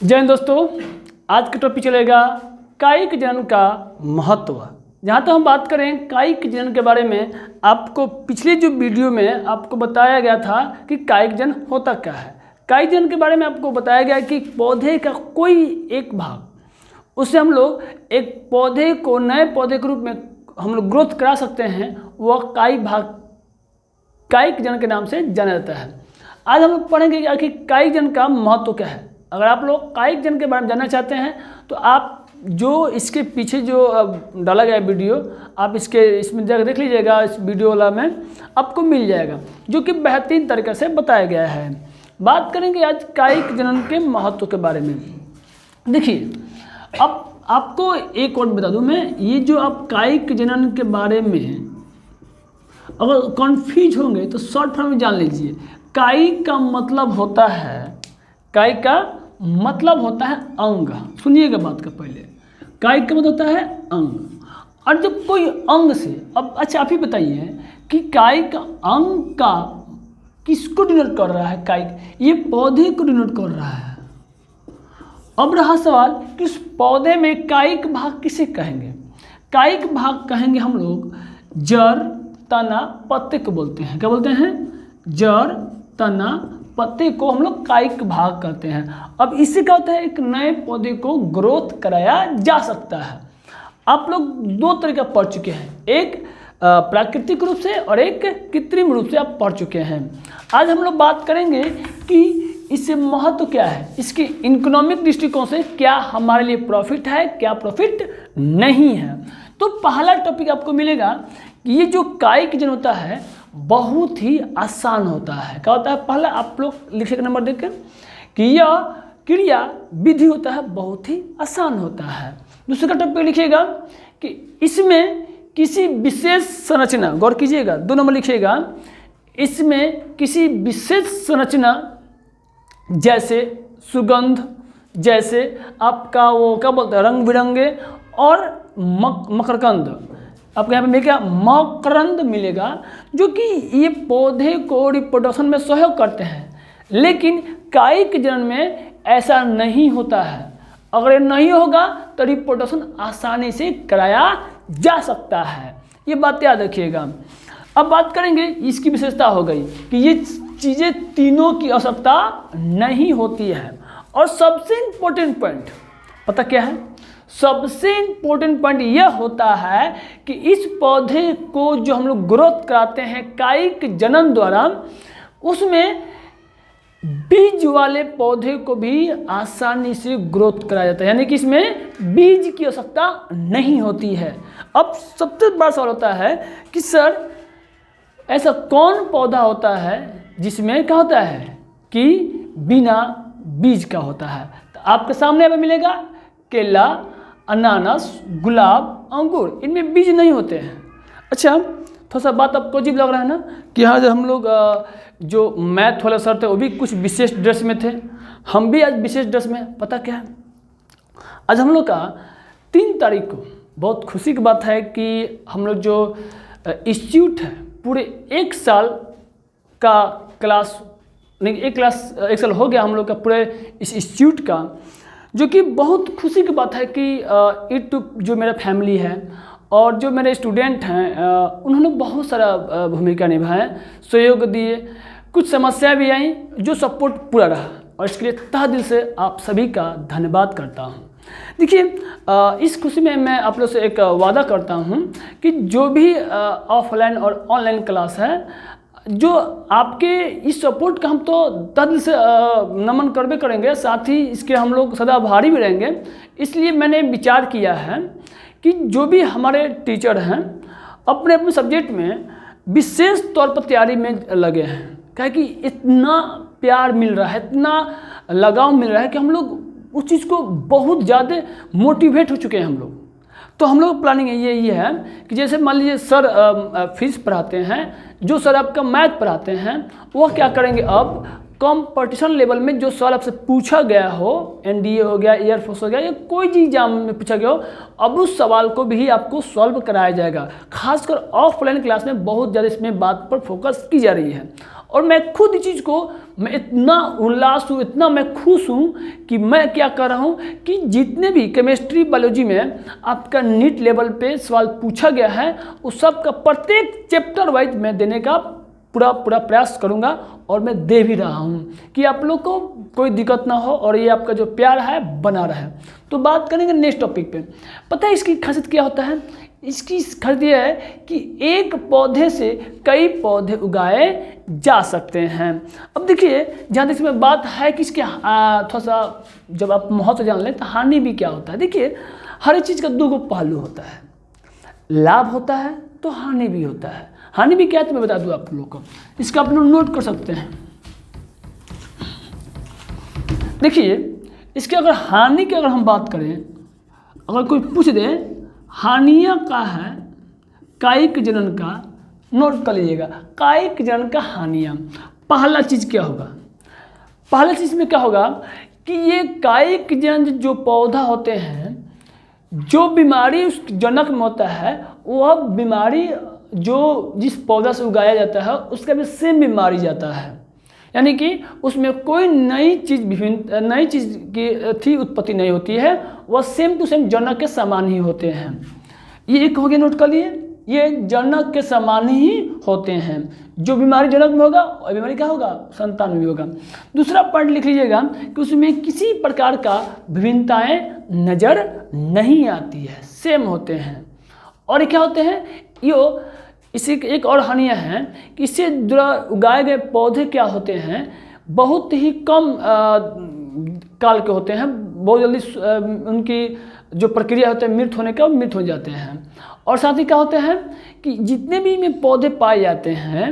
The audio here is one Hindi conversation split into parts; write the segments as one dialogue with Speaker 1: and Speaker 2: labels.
Speaker 1: जय हिंद दोस्तों, आज का टॉपिक चलेगा कायिक जनन का महत्व। जहाँ तक हम बात करें कायिक जनन के बारे में, आपको पिछले जो वीडियो में आपको बताया गया था कि कायिक जनन होता क्या है। कायिक जनन के बारे में आपको बताया गया कि पौधे का कोई एक भाग, उससे हम लोग एक पौधे को नए पौधे के रूप में हम लोग ग्रोथ करा सकते हैं, वह कायिक भाग कायिक जनन के नाम से जाना जाता है। आज हम लोग पढ़ेंगे कि कायिक जनन का महत्व क्या है। अगर आप लोग कायिक जनन के बारे में जानना चाहते हैं तो आप जो इसके पीछे जो डाला गया वीडियो, आप इसमें जाकर देख लीजिएगा। इस वीडियो वाला में आपको मिल जाएगा, जो कि बेहतरीन तरीके से बताया गया है। बात करेंगे आज कायिक जनन के महत्व के बारे में। देखिए, अब आपको एक और बता दूं मैं, ये जो आप कायिक जनन के बारे में अगर कन्फ्यूज होंगे तो शॉर्ट फॉर्म में जान लीजिए। कायिक का मतलब होता है, कायिक का मतलब होता है अंग। सुनिएगा बात का पहले, कायिक का मतलब होता है अंग। और जब कोई अंग से, अब अच्छा आप ही बताइए कि कायिक अंग का किसको डिनोट कर रहा है। कायिक ये पौधे को डिनोट कर रहा है। अब रहा सवाल कि उस पौधे में कायिक भाग किसे कहेंगे। कायिक भाग कहेंगे हम लोग जड़, तना, पत्ते को बोलते हैं। क्या बोलते हैं? जड़, तना, पत्ते को हम लोग कायिक भाग कहते हैं। अब इससे क्या होता है, एक नए पौधे को ग्रोथ कराया जा सकता है। आप लोग दो तरीका पढ़ चुके हैं, एक प्राकृतिक रूप से और एक कृत्रिम रूप से आप पढ़ चुके हैं। आज हम लोग बात करेंगे कि इससे महत्व क्या है, इसके इकोनॉमिक दृष्टिकोण से क्या हमारे लिए प्रॉफिट है, क्या प्रॉफिट नहीं है। तो पहला टॉपिक आपको मिलेगा कि ये जो कायिक जनन होता है बहुत ही आसान होता है। क्या होता है? पहला आप लोग लिखिएगा नंबर देख कर कि यह क्रिया विधि होता है, बहुत ही आसान होता है। दूसरा टॉपिक लिखिएगा कि इसमें किसी विशेष संरचना, गौर कीजिएगा, 2 नंबर लिखिएगा, इसमें किसी विशेष संरचना जैसे सुगंध, जैसे आपका वो क्या बोलते हैं रंग बिरंगे और मकरकंद, आपको यहाँ पे मिलेगा मकरंद मिलेगा, जो कि ये पौधे को रिप्रोडक्शन में सहयोग करते हैं। लेकिन कायिक जनन में ऐसा नहीं होता है। अगर ये नहीं होगा तो रिप्रोडक्शन आसानी से कराया जा सकता है। ये बात याद रखिएगा। अब बात करेंगे, इसकी विशेषता हो गई कि ये चीज़ें तीनों की आवश्यकता नहीं होती है। और सबसे इम्पोर्टेंट पॉइंट पता क्या है? सबसे इम्पोर्टेंट पॉइंट यह होता है कि इस पौधे को जो हम लोग ग्रोथ कराते हैं कायिक जनन द्वारा, उसमें बीज वाले पौधे को भी आसानी से ग्रोथ कराया जाता है। यानी कि इसमें बीज की आवश्यकता नहीं होती है। अब सबसे बड़ा सवाल होता है कि सर ऐसा कौन पौधा होता है जिसमें क्या होता है कि बिना बीज का होता है। तो आपके सामने अब मिलेगा केला, अनानास, गुलाब, अंगूर, इनमें बीज नहीं होते हैं। अच्छा, थोड़ा सा बात आपको अजीब लग रहा है ना कि हाँ, हम लोग जो मैथ वाले सर थे वो भी कुछ विशेष ड्रेस में थे, हम भी आज विशेष ड्रेस में। पता क्या है, आज हम लोग का 3 तारीख को बहुत खुशी की बात है कि हम लोग जो इंस्टीट्यूट है पूरे 1 साल का क्लास, नहीं एक साल हो गया हम लोग का पूरे इस इंस्टीट्यूट का, जो कि बहुत खुशी की बात है कि यूट्यूब जो मेरा फैमिली है और जो मेरे स्टूडेंट हैं उन्होंने बहुत सारा भूमिका निभाए, सहयोग दिए, कुछ समस्या भी आई, जो सपोर्ट पूरा रहा, और इसके लिए तहे दिल से आप सभी का धन्यवाद करता हूँ। देखिए, इस खुशी में मैं आप लोग से एक वादा करता हूँ कि जो भी ऑफलाइन और ऑनलाइन क्लास है, जो आपके इस सपोर्ट का हम तो तहे दिल से नमन करबे करेंगे, साथ ही इसके हम लोग सदा आभारी भी रहेंगे। इसलिए मैंने विचार किया है कि जो भी हमारे टीचर हैं अपने अपने सब्जेक्ट में विशेष तौर पर तैयारी में लगे हैं, क्या कि इतना प्यार मिल रहा है, इतना लगाव मिल रहा है कि हम लोग उस चीज़ को बहुत ज़्यादा मोटिवेट हो चुके हैं हम लोग। तो हम लोग प्लानिंग ये है कि जैसे मान लीजिए सर फिजिक्स पढ़ाते हैं, जो सर आपका मैथ पढ़ाते हैं, वह क्या करेंगे, अब कंपटीशन लेवल में जो सवाल आपसे पूछा गया हो, एनडीए हो गया, एयरफोर्स हो गया, या कोई भी एग्जाम में पूछा गया हो, अब उस सवाल को भी आपको सॉल्व कराया जाएगा। खासकर ऑफलाइन क्लास में बहुत ज़्यादा इसमें बात पर फोकस की जा रही है। और मैं खुद इस चीज़ को मैं इतना उल्लास हूँ, इतना मैं खुश हूँ कि मैं क्या कर रहा हूँ कि जितने भी केमिस्ट्री बायोलॉजी में आपका नीट लेवल पे सवाल पूछा गया है उस सब का प्रत्येक चैप्टर वाइज मैं देने का पूरा प्रयास करूँगा और मैं दे भी रहा हूँ कि आप लोग को कोई दिक्कत ना हो और ये आपका जो प्यार है बना रहे। तो बात करेंगे नेक्स्ट टॉपिक पे। पता है इसकी खासियत क्या होता है? इसकी खासियत यह है कि एक पौधे से कई पौधे उगाए जा सकते हैं। अब देखिए जहाँ तक इसमें बात है कि इसके थोड़ा सा जब आप महत्व जान लें तो हानि भी क्या होता है। देखिए हर एक चीज़ का दो पहलू होता है, लाभ होता है तो हानि भी होता है। हानि भी क्या है तो मैं बता दूँ आप लोगों को, इसका आप लोग नोट कर सकते हैं। देखिए इसके अगर हानि की अगर हम बात करें, अगर कोई पूछ दे हानियाँ का है कायिक जनन का, नोट कर लीजिएगा कायिक जनन का हानियाँ। पहला चीज़ क्या होगा? पहला चीज़ में क्या होगा कि ये कायिक जनन जो पौधा होते हैं, जो बीमारी उस जनक में होता है वह बीमारी जो जिस पौधा से उगाया जाता है उसका भी सेम बीमारी जाता है, यानी कि उसमें कोई नई चीज़ की उत्पत्ति नहीं होती है, वह सेम टू सेम जनक के समान ही होते हैं। ये एक हो गया, नोट कर लिए, ये जनक के समान ही होते हैं। जो बीमारी जनक में होगा वह बीमारी क्या होगा? संतान में भी होगा। दूसरा पॉइंट लिख लीजिएगा कि उसमें किसी प्रकार का विभिन्नताएं नज़र नहीं आती है, सेम होते हैं। और क्या होते हैं यो, इसी एक और हानियाँ हैं कि इससे उगाए गए पौधे क्या होते हैं, बहुत ही कम काल के होते हैं, बहुत जल्दी उनकी जो प्रक्रिया होती है मृत होने का मृत हो जाते हैं। और साथ ही क्या होते हैं कि जितने भी में पौधे पाए जाते हैं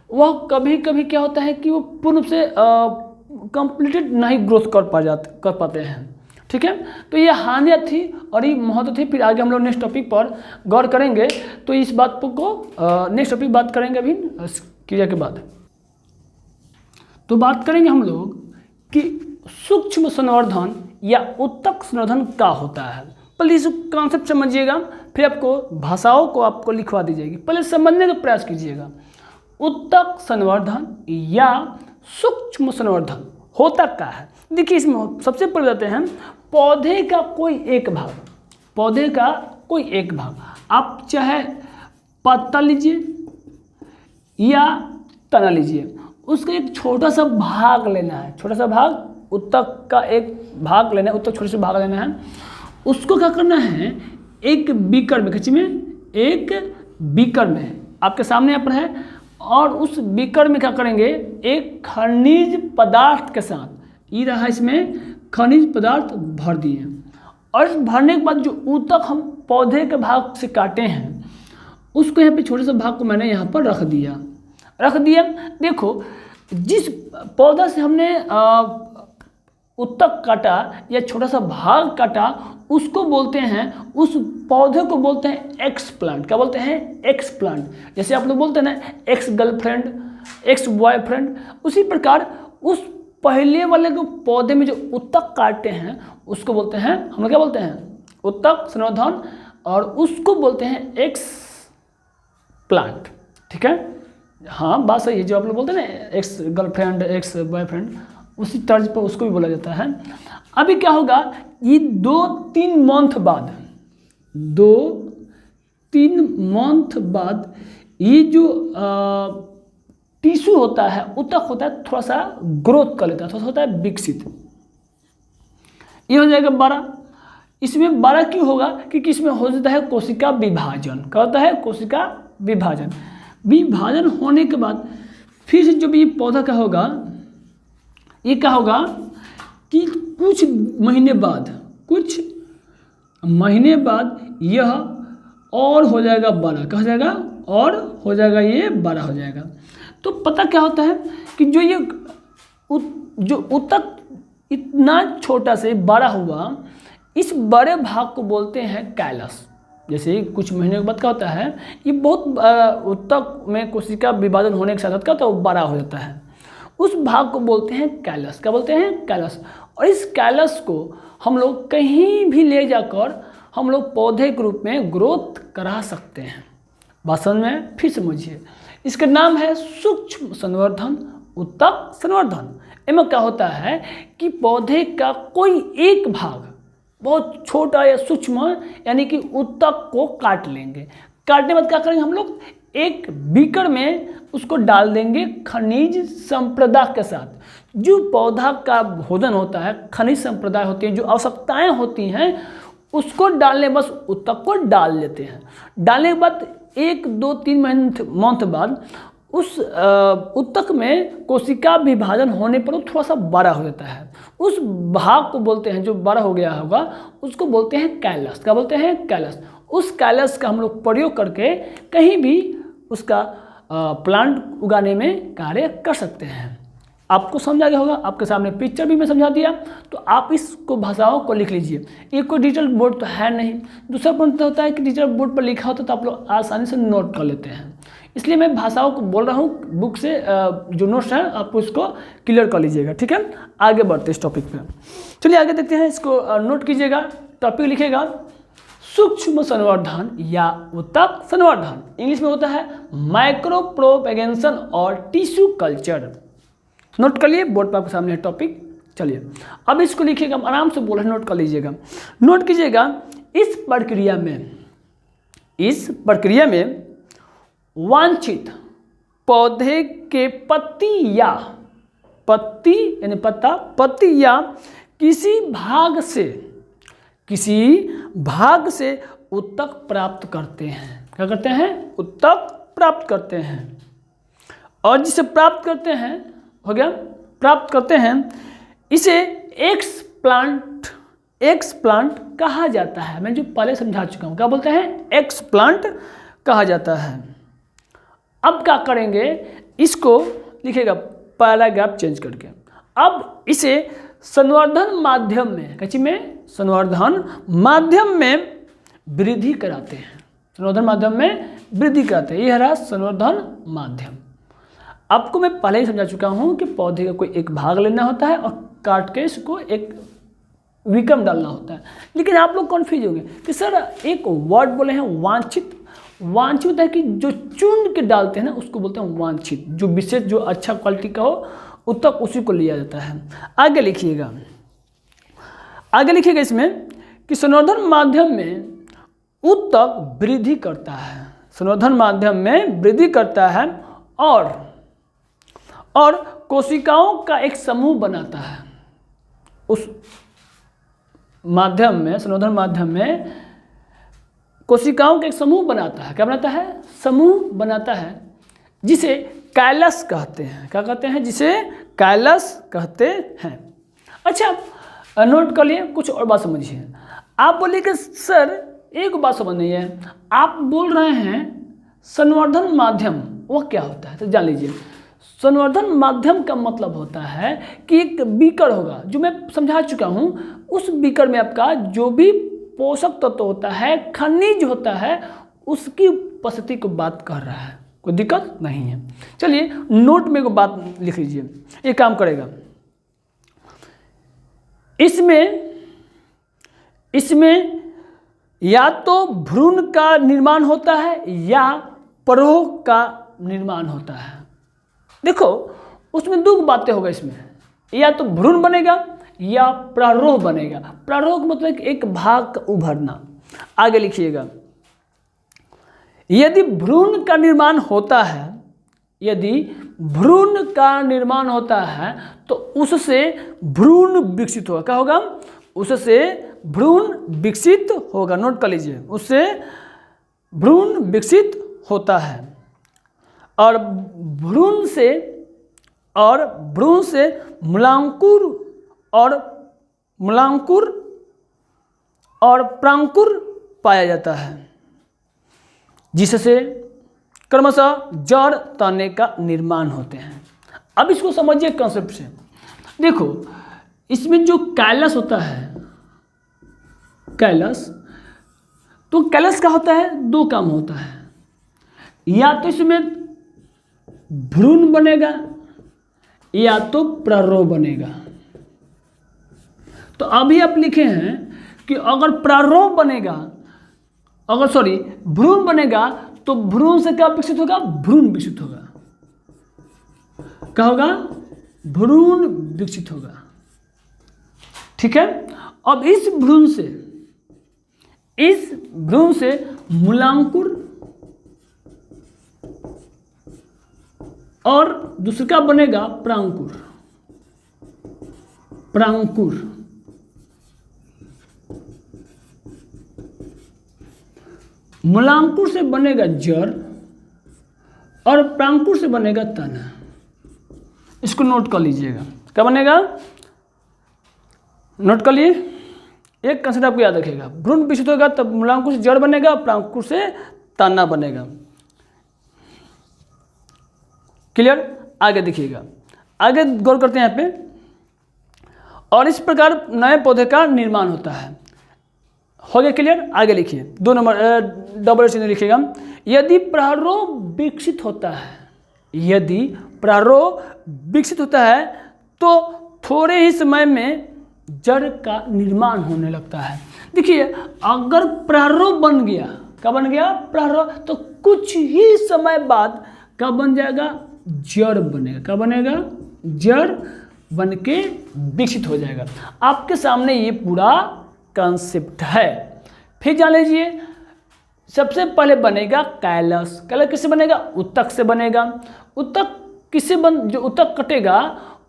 Speaker 1: वह कभी कभी क्या होता है कि वो पूर्ण से कंप्लीटेड नहीं ग्रोथ कर पाते हैं। ठीक है, तो ये हानियाँ थी और ये महत्व थी। फिर आगे हम लोग नेक्स्ट टॉपिक पर गौर करेंगे, तो इस बात को नेक्स्ट टॉपिक बात करेंगे अभी क्रिया के बाद। तो बात करेंगे हम लोग कि सूक्ष्म संवर्धन या उत्तक संवर्धन क्या होता है। पहले इस कॉन्सेप्ट समझिएगा, फिर आपको भाषाओं को आपको लिखवा दी जाएगी, पहले समझने का प्रयास कीजिएगा। उत्तक संवर्धन या सूक्ष्म संवर्धन होता क्या है? देखिए इसमें सबसे पहले बताते हैं पौधे का कोई एक भाग, पौधे का कोई एक भाग, आप चाहे पत्ता लीजिए या तना लीजिए, उसका एक छोटा सा भाग लेना है, छोटा सा भाग, उत्तक का एक भाग लेना है, उत्तक छोटे से भाग लेना है, उसको क्या करना है एक बीकर में, खिंची में एक बीकर में आपके सामने यहाँ पर है, और उस बीकर में क्या करेंगे एक खनिज पदार्थ के साथ, ये रहा इसमें खनिज पदार्थ भर दिए, और भरने के बाद जो उत्तक हम पौधे के भाग से काटे हैं उसको यहाँ पे छोटे से भाग को मैंने यहाँ पर रख दिया। देखो जिस पौधा से हमने उत्तक काटा या छोटा सा भाग काटा उसको बोलते हैं, उस पौधे को बोलते हैं एक्स प्लांट। क्या बोलते हैं? X plant. जैसे आप लोग बोलते हैं ना एक्स गर्लफ्रेंड, एक्स बॉयफ्रेंड, उसी प्रकार उस पहले वाले को पौधे में जो उत्तक काटते हैं उसको बोलते हैं, हम लोग क्या बोलते हैं? उत्तक संवर्धन, और उसको बोलते हैं एक्स प्लांट। ठीक है, हाँ बात सही है, जो आप लोग बोलते हैं ना एक्स गर्लफ्रेंड, एक्स बॉयफ्रेंड, उसी तर्ज पर उसको भी बोला जाता है। अभी क्या होगा, ये 2-3 मंथ बाद, 2-3 मंथ बाद ये जो टिश्यू होता है, उत्तक होता है, थोड़ा सा ग्रोथ कर लेता है, थोड़ा सा होता है विकसित, ये हो जाएगा बड़ा। इसमें बड़ा क्यों होगा? क्योंकि इसमें हो जाता है कोशिका विभाजन। क्या होता है? कोशिका विभाजन। विभाजन होने के बाद फिर से जब ये पौधा क्या होगा, ये क्या होगा कि कुछ महीने बाद यह और हो जाएगा बड़ा। क्या हो जाएगा? और हो जाएगा, ये बड़ा हो जाएगा। तो पता क्या होता है कि जो उत्तक इतना छोटा से बड़ा हुआ, इस बड़े भाग को बोलते हैं कैलस। जैसे कुछ महीने के बाद क्या होता है, ये बहुत उत्तक में कोशिका विभाजन होने के साथ क्या होता है, वो बड़ा हो जाता है, उस भाग को बोलते हैं कैलस। क्या बोलते हैं? कैलस। और इस कैलस को हम लोग कहीं भी ले जाकर हम लोग पौधे के रूप में ग्रोथ करा सकते हैं। भाषण में फिर समझिए, इसका नाम है सूक्ष्म संवर्धन, उत्तक संवर्धन। इनमें क्या होता है कि पौधे का कोई एक भाग बहुत छोटा या सूक्ष्म यानी कि उत्तक को काट लेंगे। काटने के बाद क्या करेंगे हम लोग, एक बीकर में उसको डाल देंगे खनिज संप्रदा के साथ। जो पौधा का भोजन होता है, खनिज संप्रदा होती है, जो आवश्यकताएं होती हैं, उसको डालने, बस उत्तक को डाल लेते हैं। डालने के बाद 1, 2, 3 मंथ बाद उस उत्तक में कोशिका विभाजन होने पर वो थोड़ा सा बड़ा हो जाता है। उस भाग को बोलते हैं, जो बड़ा हो गया होगा उसको बोलते हैं कैलस। क्या बोलते हैं? कैलस। उस कैलस का हम लोग प्रयोग करके कहीं भी उसका प्लांट उगाने में कार्य कर सकते हैं। आपको समझा गया होगा, आपके सामने पिक्चर भी मैं समझा दिया, तो आप इसको भाषाओं को लिख लीजिए। ये कोई डिजिटल बोर्ड तो है नहीं। दूसरा पॉइंट होता है कि डिजिटल बोर्ड पर लिखा होता है तो आप लोग आसानी से नोट कर लेते हैं, इसलिए मैं भाषाओं को बोल रहा हूँ। बुक से जो नोट्स हैं आपको इसको क्लियर कर लीजिएगा, ठीक है। आगे बढ़ते इस टॉपिक पे, चलिए आगे देखते हैं। इसको नोट कीजिएगा, टॉपिक लिखिएगा सूक्ष्म संवर्धन या उत्तक संवर्धन। इंग्लिश में होता है माइक्रो प्रोपेगेशन और टिश्यू कल्चर। नोट कर लिए, बोर्ड पर आपके सामने है टॉपिक। चलिए अब इसको लिखिएगा, आराम से बोल रहे, नोट कर लीजिएगा। नोट कीजिएगा, इस प्रक्रिया में वांछित पौधे के पत्ती यानी पत्ती या किसी भाग से उत्तक प्राप्त करते हैं। क्या करते हैं? उत्तक प्राप्त करते हैं। और जिसे प्राप्त करते हैं, हो गया, प्राप्त करते हैं, इसे एक्सप्लांट कहा जाता है। मैं जो पहले समझा चुका हूँ, क्या बोलते हैं? एक्सप्लांट कहा जाता है। अब क्या करेंगे, इसको लिखेगा पैराग्राफ चेंज करके। अब इसे संवर्धन माध्यम में, कच्ची में संवर्धन माध्यम में वृद्धि कराते हैं। संवर्धन माध्यम में वृद्धि कराते हैं, यह रहा संवर्धन माध्यम। आपको मैं पहले ही समझा चुका हूँ कि पौधे का कोई एक भाग लेना होता है और काट के इसको एक विकम डालना होता है। लेकिन आप लोग कन्फ्यूज होंगे कि सर एक वर्ड बोले हैं वांछित। वांछित होता है कि जो चुन के डालते हैं ना, उसको बोलते हैं वांछित। जो विशेष, जो अच्छा क्वालिटी का हो, उत्तक उसी को लिया जाता है। आगे लिखिएगा इसमें कि संवर्धन माध्यम में उत्तक वृद्धि करता है। संवर्धन माध्यम में वृद्धि करता है और कोशिकाओं का एक समूह बनाता है। उस माध्यम में, संवर्धन माध्यम में कोशिकाओं का एक समूह बनाता है। क्या बनाता है? समूह बनाता है, जिसे कैलस कहते हैं। क्या कहते हैं? जिसे कैलस कहते हैं। अच्छा, नोट कर लिए, कुछ और बात समझिए। आप बोलिए कि सर एक बात समझ नहीं है, आप बोल रहे हैं संवर्धन माध्यम, वो क्या होता है? तो जान लीजिए, संवर्धन माध्यम का मतलब होता है कि एक बीकर होगा, जो मैं समझा चुका हूँ। उस बीकर में आपका जो भी पोषक तत्व होता है, खनिज होता है, उसकी उपस्थिति को बात कर रहा है। कोई दिक्कत नहीं है। चलिए नोट में को बात लिख लीजिए, ये काम करेगा। इसमें या तो भ्रूण का निर्माण होता है या परोह का निर्माण होता है। देखो उसमें दो बातें होगा इसमें, या तो भ्रूण बनेगा या प्रारोह बनेगा। प्रारोह का मतलब एक भाग का उभरना। आगे लिखिएगा, यदि भ्रूण का निर्माण होता है तो उससे भ्रूण विकसित होगा। क्या होगा? उससे भ्रूण विकसित होगा। नोट कर लीजिए, उससे भ्रूण विकसित होता है और भ्रूण से मूलांकुर और प्रांकुर पाया जाता है, जिससे क्रमशः जड़ तने का निर्माण होते हैं। अब इसको समझिए कंसेप्ट से। देखो इसमें जो कैलस होता है, तो कैलस का होता है, दो काम होता है, या तो इसमें भ्रूण बनेगा या तो प्रारोह बनेगा। तो अभी आप लिखे हैं कि अगर भ्रूण बनेगा तो भ्रूण से क्या विकसित होगा? भ्रूण विकसित होगा। क्या होगा? भ्रूण विकसित होगा। ठीक है, अब इस भ्रूण से मूलांकुर और दूसरा बनेगा प्रांकुर। मूलांकुर से बनेगा जड़ और प्रांकुर से बनेगा तना। इसको नोट कर लीजिएगा, क्या बनेगा? नोट कर लिए। एक कंसेप्ट आपको याद रखिएगा, भ्रूण विकसित होगा तब मूलांकुर से जड़ बनेगा, प्रांकुर से तना बनेगा। क्लियर? आगे देखिएगा, आगे गौर करते हैं यहाँ पे। और इस प्रकार नए पौधे का निर्माण होता है। हो गया क्लियर? आगे लिखिए, 2 नंबर डबल चिन्ह लिखिएगा। यदि प्रारोह विकसित होता है तो थोड़े ही समय में जड़ का निर्माण होने लगता है। देखिए, अगर प्रारोह बन गया, क्या बन गया? प्रारोह, तो कुछ ही समय बाद क्या बन जाएगा? जड़ बनेगा। क्या बनेगा? जड़ बन के विकसित हो जाएगा। आपके सामने ये पूरा कॉन्सेप्ट है। फिर जान लीजिए, सबसे पहले बनेगा कैलस। कैलस किससे बनेगा? उत्तक से बनेगा। उत्तक किससे जो उत्तक कटेगा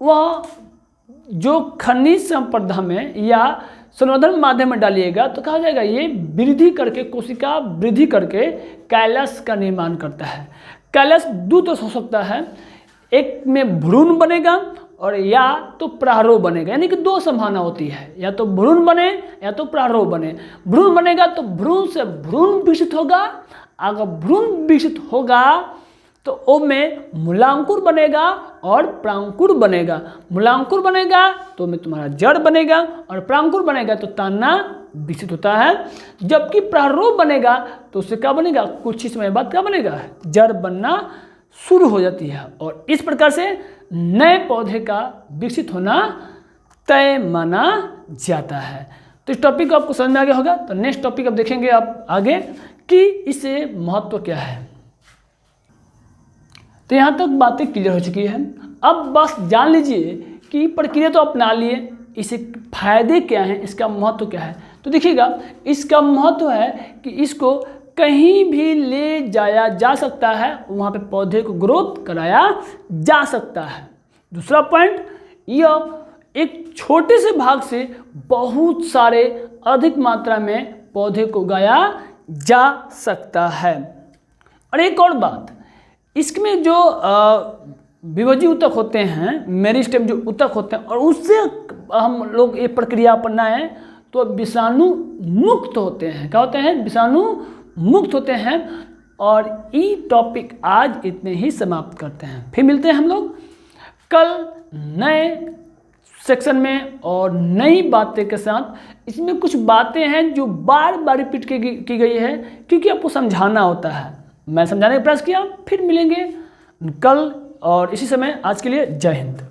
Speaker 1: वह जो खनिज संपदा में या संवर्धन माध्यम में डालिएगा तो क्या हो जाएगा? ये वृद्धि करके, कोशिका वृद्धि करके कैलस का निर्माण करता है। कैलस 2 तरह हो सकता है, एक में भ्रूण बनेगा और या तो प्रारोह बनेगा। यानी कि 2 संभावना होती है, या तो भ्रूण बने या तो प्रारोह बने। भ्रूण बनेगा तो भ्रूण से भ्रूण विकसित होगा। अगर भ्रूण विकसित होगा तो ओ में मूलांकुर बनेगा और प्रांकुर बनेगा। मूलांकुर बनेगा तो में तुम्हारा जड़ बनेगा और प्रांकुर बनेगा तो तना विकसित होता है। जबकि प्रारोह बनेगा तो उससे क्या बनेगा? कुछ ही समय बाद क्या बनेगा? जड़ बनना शुरू हो जाती है। और इस प्रकार से नए पौधे का विकसित होना तय माना जाता है। तो इस टॉपिक को आपको समझ में आ गया होगा। तो नेक्स्ट टॉपिक अब देखेंगे आप आगे कि इससे महत्व क्या है। तो यहाँ तक बातें क्लियर हो चुकी है। अब बस जान लीजिए कि प्रक्रिया तो अपना लिए, इसे फायदे क्या हैं, इसका महत्व क्या है। तो देखिएगा, इसका महत्व है कि इसको कहीं भी ले जाया जा सकता है, वहाँ पे पौधे को ग्रोथ कराया जा सकता है। दूसरा पॉइंट, यह एक छोटे से भाग से बहुत सारे अधिक मात्रा में पौधे को उगाया जा सकता है। और एक और बात, इसमें जो विभजी उत्तक होते हैं, मेरिस्टेम जो उत्तक होते हैं, और उससे हम लोग ये प्रक्रिया अपनाएं तो विषाणु मुक्त होते हैं। क्या होते हैं? विषाणु मुक्त होते हैं। और ये टॉपिक आज इतने ही समाप्त करते हैं। फिर मिलते हैं हम लोग कल नए सेक्शन में और नई बातें के साथ। इसमें कुछ बातें हैं जो बार बार रिपीट की गई है, क्योंकि आपको समझाना होता है। मैं समझाने का प्रयास किया। फिर मिलेंगे कल और इसी समय। आज के लिए जय हिंद।